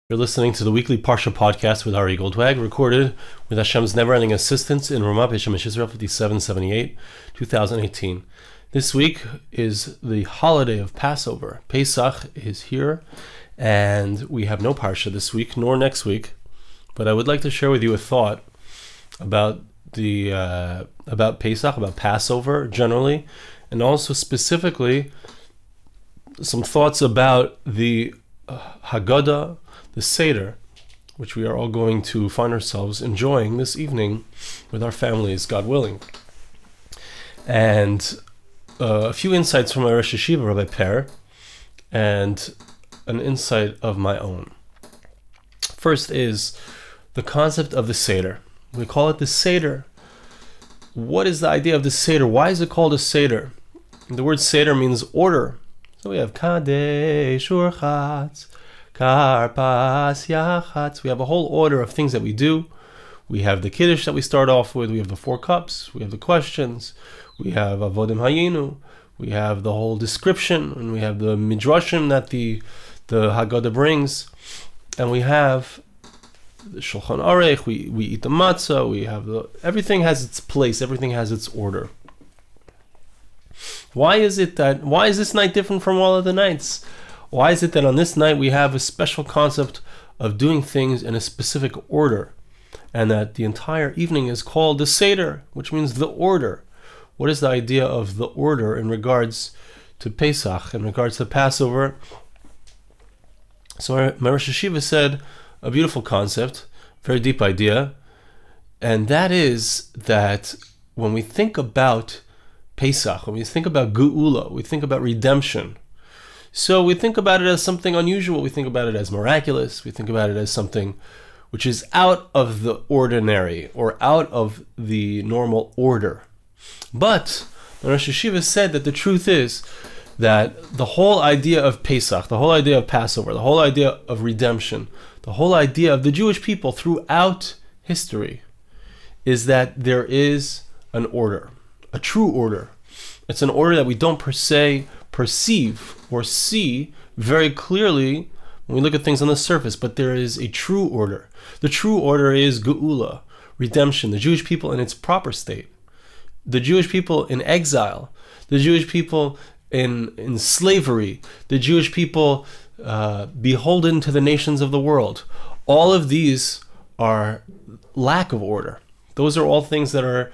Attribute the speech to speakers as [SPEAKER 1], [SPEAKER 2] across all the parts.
[SPEAKER 1] You're listening to the weekly Parsha podcast with Ari Goldwag, recorded with Hashem's never-ending assistance in Ramah, Beis Hamikdash, Israel, 5778, 2018. This week is the holiday of Passover. Pesach is here, and we have no Parsha this week, nor next week. But I would like to share with you a thought about about Pesach, about Passover generally, and also specifically some thoughts about the Haggadah, the Seder, which we are all going to find ourselves enjoying this evening with our families, God willing. And a few insights from my Rosh Yeshiva, Rabbi Per, and an insight of my own. First is the concept of the Seder. We call it the Seder. What is the idea of the Seder? Why is it called a Seder? The word Seder means order. So we have Kadesh Urchatz, Karpas Yachatz. We have a whole order of things that we do. We have the Kiddush that we start off with. We have the 4 cups. We have the questions. We have Avodim Hayinu. We have the whole description. And we have the Midrashim that the Haggadah brings. And we have the Shulchan Aruch. We eat the matzah. We have everything has its place. Everything has its order. Why is this night different from all other nights? Why is it that on this night we have a special concept of doing things in a specific order, and that the entire evening is called the Seder, which means the order? What is the idea of the order in regards to Pesach, in regards to Passover? So my Rosh Yeshiva said a beautiful concept, very deep idea, and that is that when we think about Pesach, when we think about Geula, we think about redemption. So we think about it as something unusual. We think about it as miraculous. We think about it as something which is out of the ordinary or out of the normal order. But the Rosh Yeshiva said that the truth is that the whole idea of Pesach, the whole idea of Passover, the whole idea of redemption, the whole idea of the Jewish people throughout history is that there is an order, a true order. It's an order that we don't per se perceive or see very clearly when we look at things on the surface, but there is a true order. The true order is Geula, redemption, the Jewish people in its proper state, the Jewish people in exile, the Jewish people in slavery, the Jewish people beholden to the nations of the world. All of these are lack of order. Those are all things that are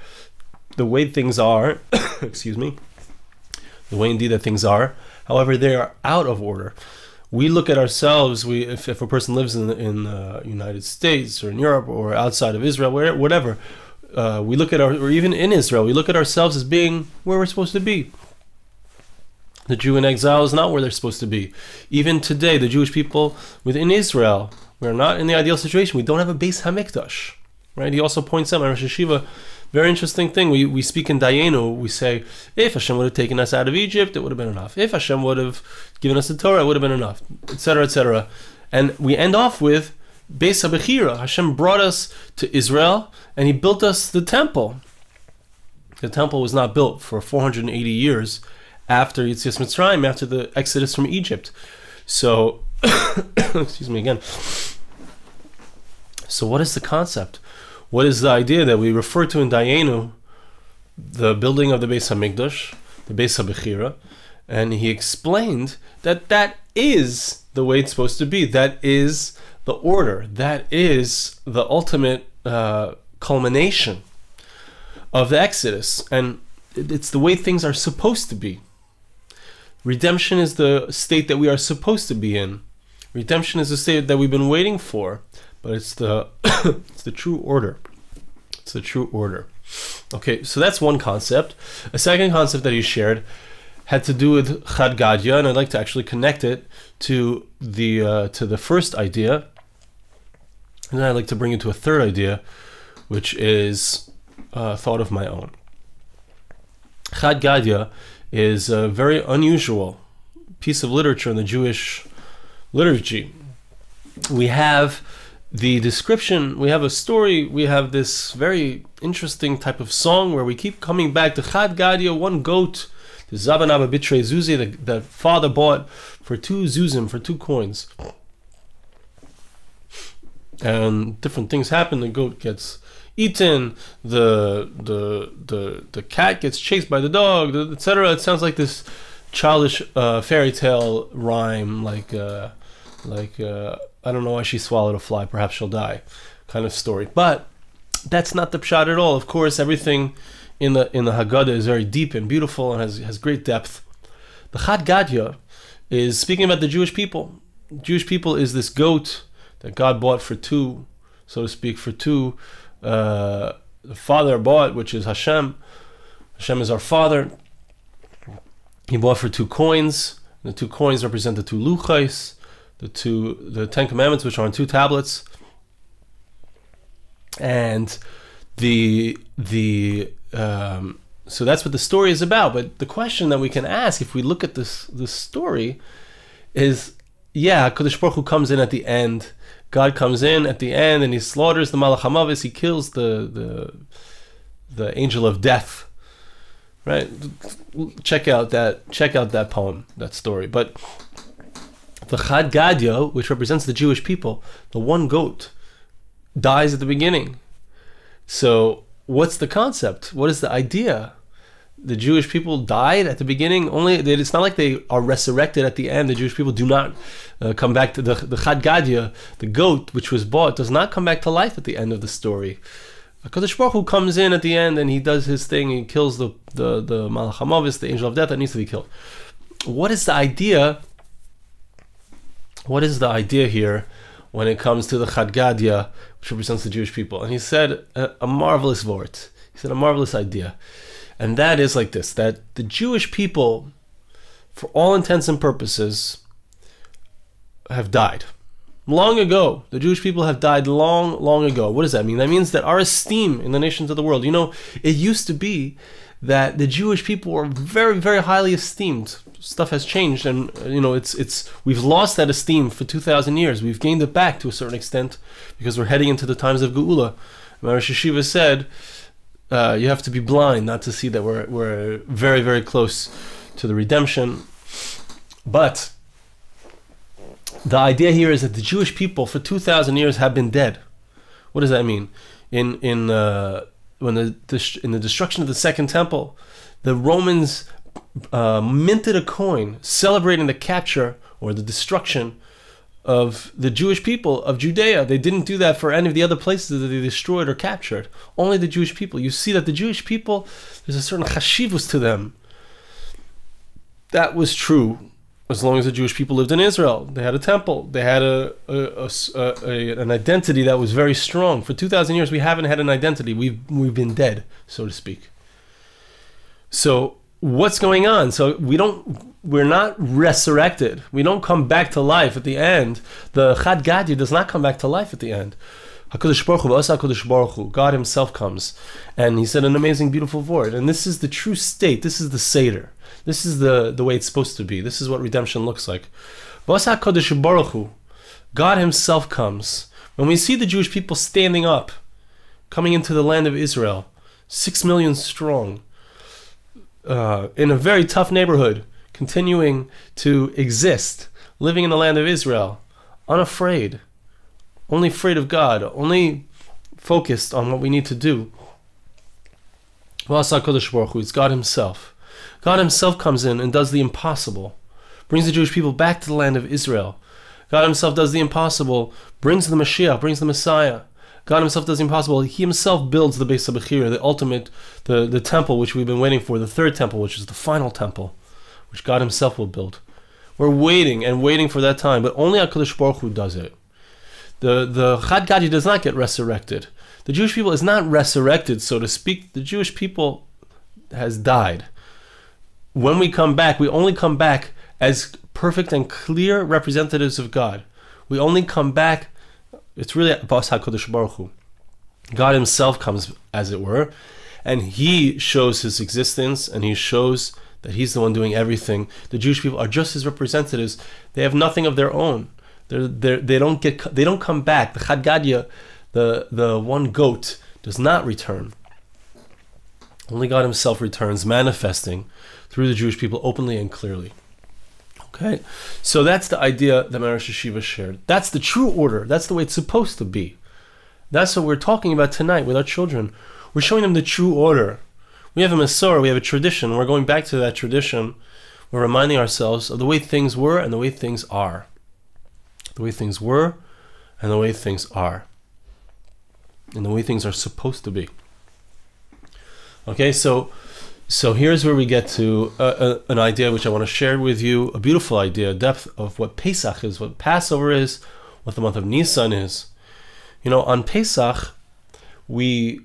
[SPEAKER 1] the way things are, excuse me, the way indeed that things are. However, they are out of order. We look at ourselves, if a person lives in the United States or in Europe or outside of Israel, whatever, we look at or even in Israel, we look at ourselves as being where we're supposed to be. The Jew in exile is not where they're supposed to be. Even today, the Jewish people within Israel, we're not in the ideal situation. We don't have a Beis Hamikdash, right? He also points out, my Rosh Yeshiva, very interesting thing. We speak in Dayeinu. We say, if Hashem would have taken us out of Egypt, it would have been enough. If Hashem would have given us the Torah, it would have been enough, etc., etc. And we end off with Beis Hamikdash. Hashem brought us to Israel, and He built us the temple. The temple was not built for 480 years after Yetzias Mitzrayim, after the Exodus from Egypt. So, excuse me again. So what is the concept? What is the idea that we refer to in Dayeinu, the building of the Beis Hamikdash, the Beis Hamikdash, and he explained that that is the way it's supposed to be. That is the order. That is the ultimate culmination of the Exodus, and it's the way things are supposed to be. Redemption is the state that we are supposed to be in. Redemption is the state that we've been waiting for. But it's the it's the true order. It's the true order. Okay, so that's one concept. A second concept that he shared had to do with Chad Gadya, and I'd like to actually connect it to the first idea. And then I'd like to bring it to a third idea, which is a thought of my own. Chad Gadya is a very unusual piece of literature in the Jewish liturgy. We have the description, we have a story, we have this very interesting type of song where we keep coming back to Chad Gadya, one goat, the Zaban Abba Bitrei Zuzi, that father bought for 2 zuzim, for 2 coins. and different things happen. The goat gets eaten, the cat gets chased by the dog, etc. It sounds like this childish fairy tale rhyme, like I don't know why she swallowed a fly, perhaps she'll die, kind of story. But that's not the pshat at all. Of course, everything in the Haggadah is very deep and beautiful and has great depth. The Chad Gadya is speaking about the Jewish people. The Jewish people is this goat that God bought for two, so to speak, for two. The Father bought, which is Hashem. Hashem is our Father. He bought for 2 coins. The 2 coins represent the 2 luchos, the 10 commandments, which are on 2 tablets. And so that's what the story is about. But the question that we can ask, if we look at this story, is, Kadosh Baruch Hu comes in at the end. God comes in at the end and he slaughters the Malach HaMavis. He kills the angel of death. Right? Check out that poem, that story. But the Chad Gadya, which represents the Jewish people, the one goat, dies at the beginning. So what's the concept? What is the idea? The Jewish people died at the beginning. It's not like they are resurrected at the end. The Jewish people do not come back to the Chad Gadya, the goat which was bought, does not come back to life at the end of the story. HaKadosh Baruch Hu comes in at the end and he does his thing. He kills the Malach HaMavis, the angel of death that needs to be killed. What is the idea? What is the idea here when it comes to the Chad Gadya, which represents the Jewish people? And he said a marvelous word. He said a marvelous idea. And that is like this, that the Jewish people, for all intents and purposes, have died. Long ago. The Jewish people have died long ago. What does that mean? That means that our esteem in the nations of the world, it used to be that the Jewish people were very, very highly esteemed. Stuff has changed, and we've lost that esteem for 2,000 years. We've gained it back to a certain extent because we're heading into the times of Geula. Rosh Hashiva said, you have to be blind not to see that we're very, very close to the redemption. But the idea here is that the Jewish people for 2,000 years have been dead. What does that mean? In the destruction of the Second Temple, the Romans minted a coin celebrating the capture or the destruction of the Jewish people of Judea. They didn't do that for any of the other places that they destroyed or captured. Only the Jewish people. You see that the Jewish people, there's a certain chashivus to them. That was true as long as the Jewish people lived in Israel. They had a temple. They had an identity that was very strong. For 2,000 years, we haven't had an identity. We've been dead, so to speak. So what's going on? So we're not resurrected. We don't come back to life at the end. The Chad Gadya does not come back to life at the end. HaKadosh Baruch Hu, God himself comes. And he said an amazing, beautiful word. And this is the true state. This is the Seder. This is the way it's supposed to be. This is what redemption looks like. HaKadosh Baruch Hu, God himself comes. When we see the Jewish people standing up, coming into the land of Israel, 6 million strong, in a very tough neighborhood, continuing to exist, living in the land of Israel, unafraid, only afraid of God, only focused on what we need to do. It's God himself. God himself comes in and does the impossible, brings the Jewish people back to the land of Israel. God himself does the impossible, brings the Moshiach, brings the Messiah. God himself does the impossible. He himself builds the Beis Hamikdash, the ultimate, the temple which we've been waiting for, the third temple, which is the final temple, which God himself will build. We're waiting and waiting for that time, but only HaKadosh Baruch Hu does it. The Chad Gadya does not get resurrected. The Jewish people is not resurrected, so to speak. The Jewish people has died. When we come back, we only come back as perfect and clear representatives of God. We only come back. It's really about HaKadosh Baruch Hu. God himself comes, as it were, and he shows his existence, and he shows that he's the one doing everything. The Jewish people are just his representatives. They have nothing of their own. They don't come back. The Chad Gadya, the one goat, does not return. Only God himself returns, manifesting through the Jewish people openly and clearly. Okay, so that's the idea that Maharal Yeshiva shared. That's the true order. That's the way it's supposed to be. That's what we're talking about tonight with our children. We're showing them the true order. We have a Masorah, we have a tradition. We're going back to that tradition. We're reminding ourselves of the way things were and the way things are. The way things were and the way things are. And the way things are supposed to be. Okay, so here's where we get to an idea which I want to share with you, a beautiful idea, a depth of what Pesach is, what Passover is, what the month of Nisan is. You know, on Pesach, we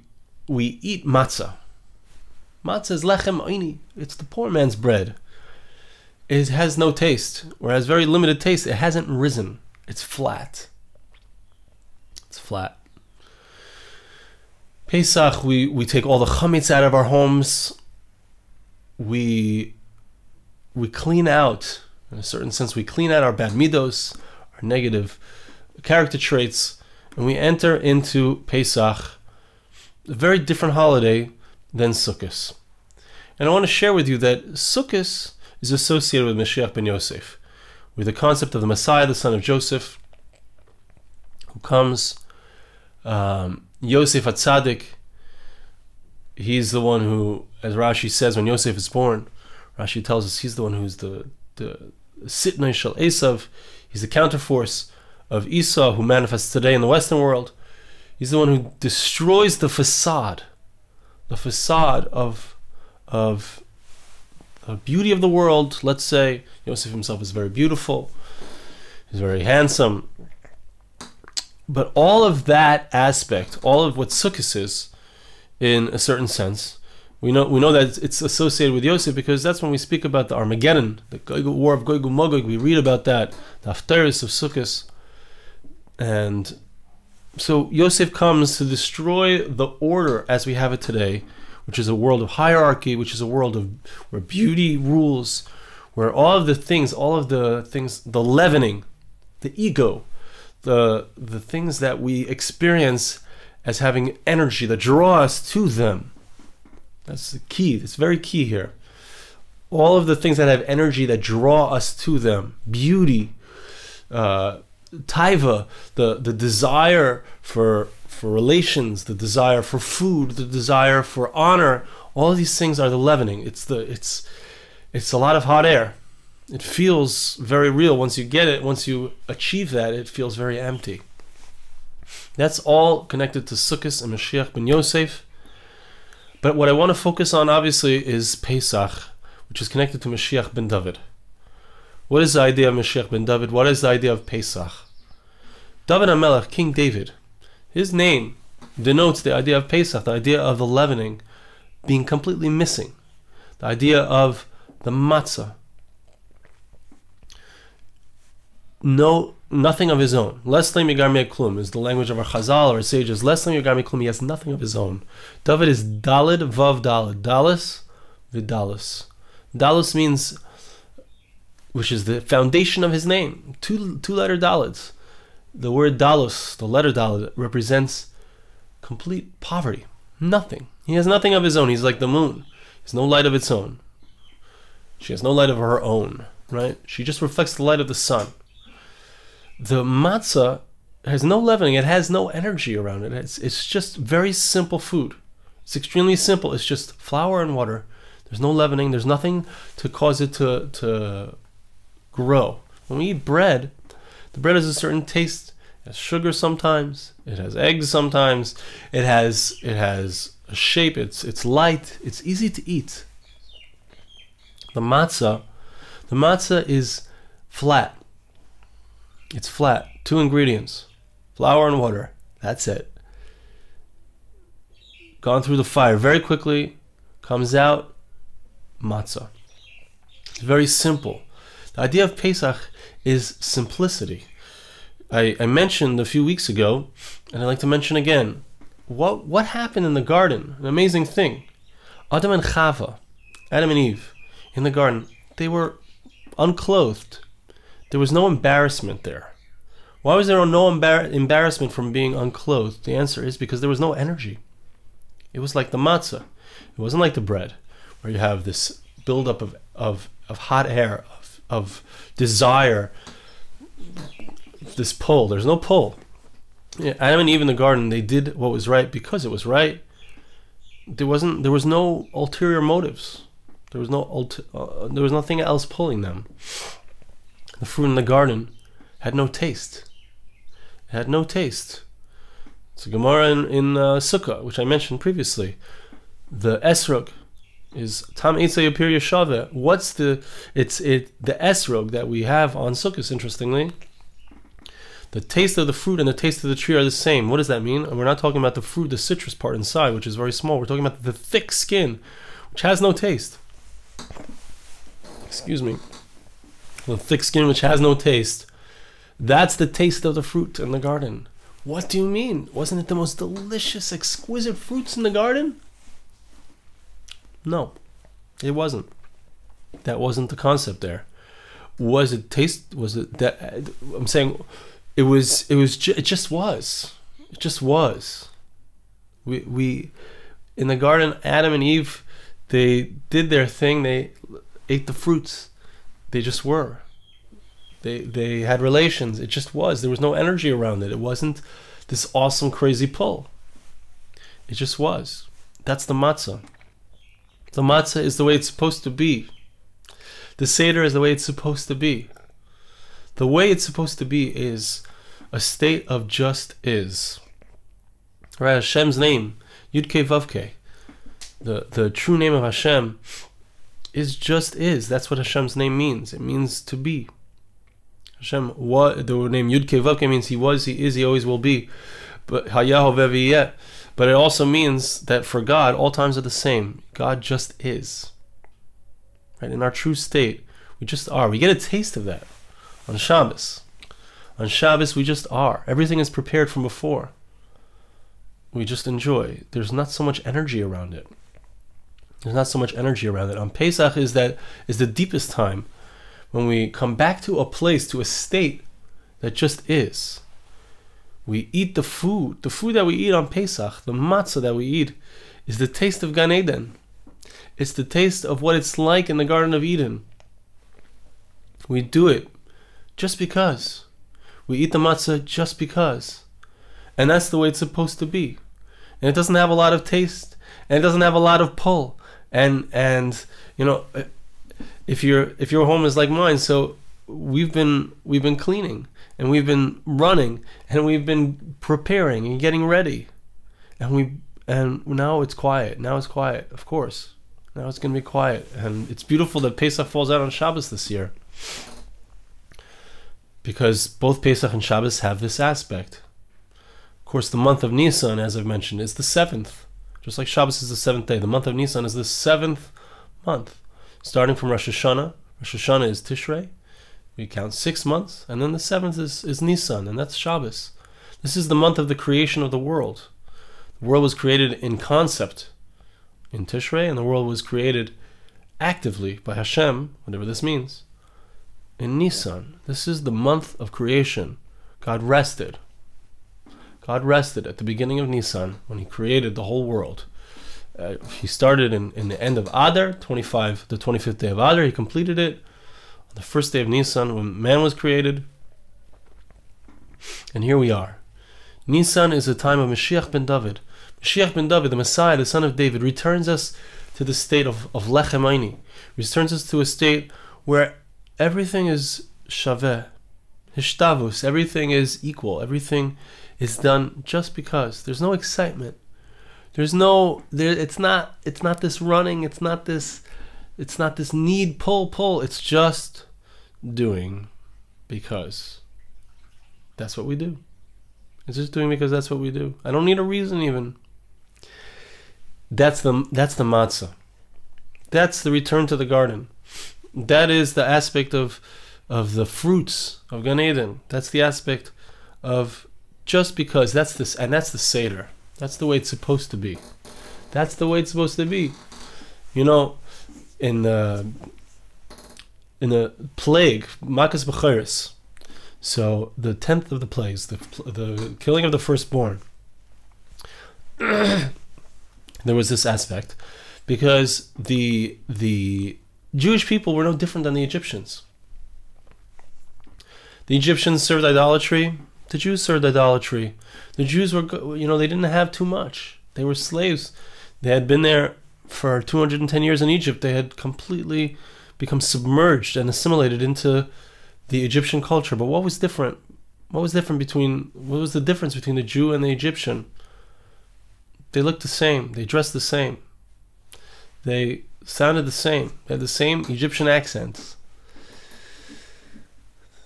[SPEAKER 1] eat matzah. Matzah is lechem oini. It's the poor man's bread. It has no taste, or has very limited taste. It hasn't risen. It's flat. It's flat. Pesach, we take all the chametz out of our homes. We clean out, in a certain sense, we clean out our bad midos, our negative character traits, and we enter into Pesach, a very different holiday than Sukkot. And I want to share with you that Sukkot is associated with Moshiach ben Yosef, with the concept of the Messiah, the son of Joseph, who comes, Yosef HaTzadik. He's the one who, as Rashi says, when Yosef is born, Rashi tells us he's the one who's the Sitnai Shel Esav. He's the counterforce of Esau, who manifests today in the Western world. He's the one who destroys the facade of the beauty of the world. Let's say Yosef himself is very beautiful, he's very handsome, but all of that aspect, all of what Sukkot is, in a certain sense, we know that it's associated with Yosef, because that's when we speak about the Armageddon, the war of Gog and Magog. We read about that, the Haftarah of Sukkot. And so Yosef comes to destroy the order as we have it today, which is a world of hierarchy, which is a world of where beauty rules, where all of the things, the leavening, the ego, the things that we experience as having energy that draw us to them. That's the key. It's very key here. All of the things that have energy that draw us to them, beauty, taiva, the desire for relations, the desire for food, the desire for honor, all of these things are the leavening. It's a lot of hot air. It feels very real. Once you get it, once you achieve that, it feels very empty. That's all connected to Sukkot and Moshiach ben Yosef. But what I want to focus on, obviously, is Pesach, which is connected to Moshiach ben Dovid. What is the idea of Moshiach ben Dovid? What is the idea of Pesach? David HaMelech, King David, his name denotes the idea of Pesach, the idea of the leavening being completely missing, the idea of the matzah. Nothing of his own. Lesli migar me'klum is the language of our Chazal, our sages. Lesli migar me'klum, he has nothing of his own. David is Dalid Vav Dalid. Dalus Vidalus. Dalus means, which is the foundation of his name. Two-letter Dalids. The word Dalus, the letter Dalid, represents complete poverty. Nothing. He has nothing of his own. He's like the moon. He has no light of its own. She has no light of her own, right? She just reflects the light of the sun. The matzah has no leavening. It has no energy around it. It's just very simple food. It's extremely simple. It's just flour and water. There's no leavening. There's nothing to cause it to grow. When we eat bread, the bread has a certain taste. It has sugar sometimes. It has eggs sometimes. It has a shape. It's light. It's easy to eat. The matzah is flat. It's flat. 2 ingredients. Flour and water. That's it. Gone through the fire very quickly. Comes out. Matzah. It's very simple. The idea of Pesach is simplicity. I mentioned a few weeks ago, and I'd like to mention again, what happened in the garden? An amazing thing. Adam and Chava, Adam and Eve, in the garden, they were unclothed. There was no embarrassment there. Why was there no embarrassment from being unclothed? The answer is because there was no energy. It was like the matzah. It wasn't like the bread, where you have this buildup of hot air, of desire, this pull. There's no pull. Yeah, Adam and Eve in the garden, they did what was right because it was right. There was no ulterior motives. There was nothing else pulling them. The fruit in the garden had no taste. It had no taste. It's a Gemara in Sukkah, which I mentioned previously. The esrog is tam eitzah yapir yashave. What's the esrog that we have on Sukkot? Interestingly, the taste of the fruit and the taste of the tree are the same. What does that mean? And we're not talking about the fruit, the citrus part inside, which is very small. We're talking about the thick skin, which has no taste. Excuse me. The thick skin, which has no taste. That's the taste of the fruit in the garden. What do you mean? Wasn't it the most delicious, exquisite fruits in the garden? No, it wasn't. That wasn't the concept there. Was it taste? Was it that? I'm saying it was. It just was. It just was. We in the garden, Adam and Eve, they did their thing. They ate the fruits. They just were. They had relations. It just was. There was no energy around it. It wasn't this awesome, crazy pull. It just was. That's the matzah. The matzah is the way it's supposed to be. The Seder is the way it's supposed to be. The way it's supposed to be is a state of just is. Right? Hashem's name, Yud-Kei Vav-Kei. The true name of Hashem is just is. That's what Hashem's name means. It means to be. Hashem, what the name Yud-Kei Vav-Kei means he was, he is, he always will be. But Hayahu Veviyeh. But it also means that for God, all times are the same. God just is. Right? In our true state, we just are. We get a taste of that on Shabbos. On Shabbos, we just are. Everything is prepared from before. We just enjoy. There's not so much energy around it. There's not so much energy around it. On Pesach is the deepest time when we come back to a place, to a state that just is. We eat the food that we eat on Pesach, the matzah that we eat, is the taste of Gan Eden. It's the taste of what it's like in the Garden of Eden. We do it just because. We eat the matzah just because. And that's the way it's supposed to be. And it doesn't have a lot of taste, and it doesn't have a lot of pull. And you know, if your home is like mine, so we've been cleaning, and we've been running, and we've been preparing and getting ready, and now it's quiet. Now it's quiet, of course. Now it's going to be quiet, and it's beautiful that Pesach falls out on Shabbos this year, because both Pesach and Shabbos have this aspect. Of course, the month of Nisan, as I've mentioned, is the 7th. Just like Shabbos is the 7th day, the month of Nisan is the 7th month, starting from Rosh Hashanah. Rosh Hashanah is Tishrei. We count 6 months, and then the 7th is Nisan, and that's Shabbos. This is the month of the creation of the world. The world was created in concept in Tishrei, and the world was created actively by Hashem, whatever this means, in Nisan. This is the month of creation. God rested. God rested at the beginning of Nisan when he created the whole world. He started in the end of Adar, the 25th day of Adar. He completed it on the first day of Nisan when man was created. And here we are. Nisan is a time of Moshiach ben Dovid. Moshiach ben Dovid, the Messiah, the son of David, returns us to the state of Lechem Aini. Returns us to a state where everything is shaveh, hishtavus, everything is equal, everything is done just because. There's no excitement. It's not this running, it's not this need, pull. It's just doing because that's what we do. It's just doing because that's what we do. I don't need a reason even. That's the matzah. That's the return to the garden. That is the aspect of the fruits of Gan Eden. That's the aspect of just because. That's the Seder. That's the way it's supposed to be. That's the way it's supposed to be. You know, in the plague, Makas B'Cheres, so the 10th of the plagues, the killing of the firstborn, there was this aspect because the Jewish people were no different than the Egyptians. The Egyptians served idolatry. The Jews served idolatry. The Jews were, they didn't have too much. They were slaves. They had been there for 210 years in Egypt. They had completely become submerged and assimilated into the Egyptian culture. But what was different? What was the difference between the Jew and the Egyptian? They looked the same. They dressed the same. They sounded the same. They had the same Egyptian accents.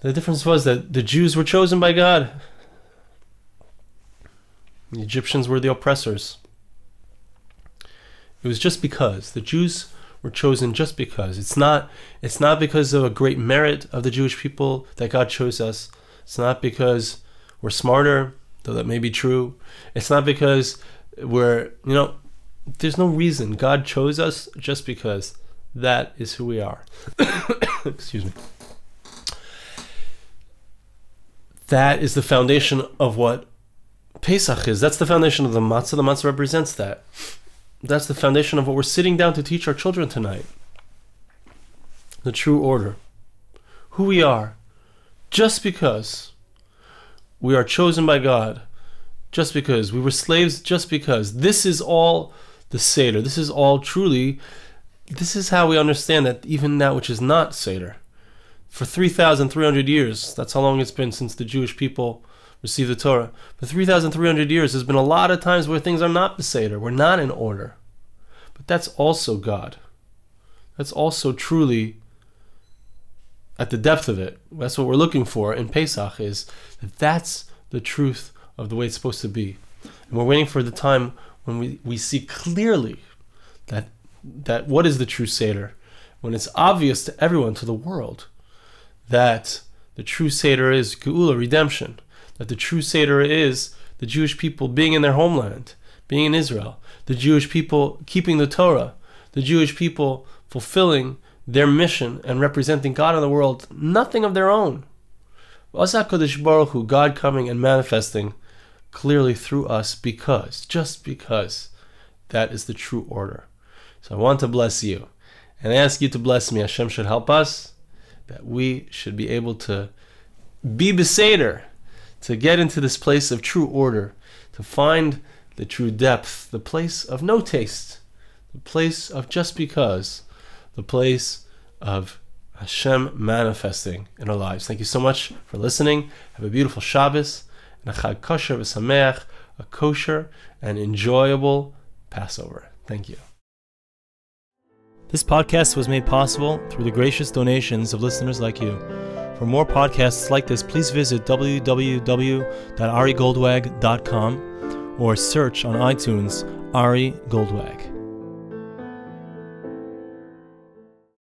[SPEAKER 1] The difference was that the Jews were chosen by God. The Egyptians were the oppressors. It was just because. The Jews were chosen just because. It's not because of a great merit of the Jewish people that God chose us. It's not because we're smarter, though that may be true. It's not because there's no reason. God chose us just because. That is who we are. Excuse me. That is the foundation of what Pesach is. That's the foundation of the matzah. The matzah represents that. That's the foundation of what we're sitting down to teach our children tonight. The true order. Who we are. Just because we are chosen by God. Just because we were slaves. Just because. This is all the Seder. This is all truly. This is how we understand that even that which is not Seder. For 3,300 years, that's how long it's been since the Jewish people received the Torah. For 3,300 years, there's been a lot of times where things are not Beseder. We're not in order. But that's also God. That's also truly at the depth of it. That's what we're looking for in Pesach, is that that's the truth of the way it's supposed to be. And we're waiting for the time when we see clearly that what is the true Seder. When it's obvious to everyone, to the world, that the true Seder is Geula, redemption. That the true Seder is the Jewish people being in their homeland, being in Israel. The Jewish people keeping the Torah. The Jewish people fulfilling their mission and representing God in the world. Nothing of their own. HaKadosh Baruch Hu, God coming and manifesting clearly through us just because that is the true order. So I want to bless you and ask you to bless me. Hashem should help us, that we should be able to be Beseder, to get into this place of true order, to find the true depth, the place of no taste, the place of just because, the place of Hashem manifesting in our lives. Thank you so much for listening. Have a beautiful Shabbos, and a Chag kosher v'sameach, a kosher and enjoyable Passover. Thank you. This podcast was made possible through the gracious donations of listeners like you. For more podcasts like this, please visit www.arigoldwag.com or search on iTunes Ari Goldwag.